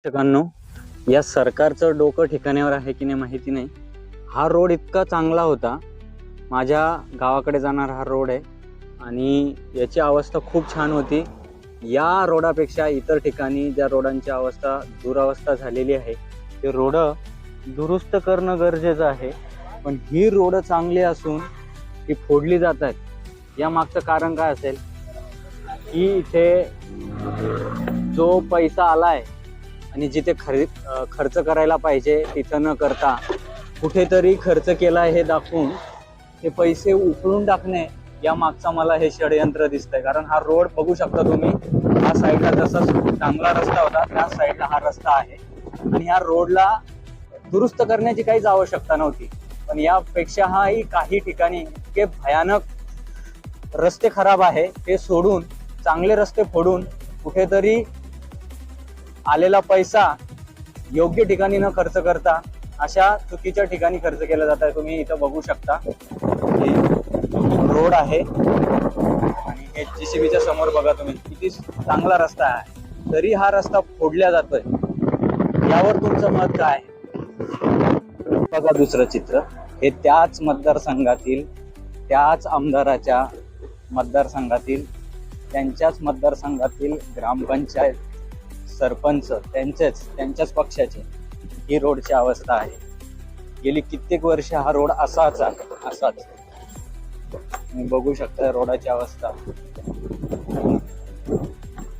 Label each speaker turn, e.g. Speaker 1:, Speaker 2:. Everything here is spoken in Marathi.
Speaker 1: प्रेक्षकांनो, या सरकारचं डोकं ठिकाण्यावर आहे की नाही माहिती नाही. हा रोड इतका चांगला होता, माझ्या गावाकडे जाणारा हा रोड आहे आणि याची अवस्था खूप छान होती. या रोडापेक्षा इतर ठिकाणी ज्या रोडांची अवस्था दुरावस्था झालेली आहे, ते रोड दुरुस्त करणं गरजेचं आहे. पण ही रोड चांगली असून ती फोडली जात आहेत. या मागचं कारण काय असेल की इथे जो पैसा आलाय आणि जिथे खर्च करायला पाहिजे तिथं न करता कुठेतरी खर्च केला हे दाखवून ते पैसे उकळून टाकणे या मागचा मला हे षडयंत्र दिसतंय. कारण हा रोड बघू शकता तुम्ही, हा साईडला जसा चांगला रस्ता होता त्या साईडला हा रस्ता आहे आणि ह्या रोडला दुरुस्त करण्याची काहीच आवश्यकता नव्हती. पण यापेक्षाही काही ठिकाणी इतके भयानक रस्ते खराब आहे, ते सोडून चांगले रस्ते फोडून कुठेतरी आलेला पैसा योग्य ठिकाणी न खर्च करता अशा चुकीच्या ठिकाणी खर्च केला जात आहे. तुम्ही इथं बघू शकता रोड आहे आणि हे JCBच्या समोर बघा तुम्ही, किती चांगला रस्ता आहे तरी हा रस्ता फोडला जातोय. यावर तुमचं मत काय? बघा दुसरं चित्र, हे त्याच मतदारसंघातील, त्याच आमदाराच्या मतदारसंघातील, त्यांच्याच मतदारसंघातील ग्रामपंचायत सरपंच त्यांच्याच पक्षाची ही रोडची अवस्था आहे. गेली कित्येक वर्ष हा रोड असाच तुम्ही बघू शकता रोडाची अवस्था.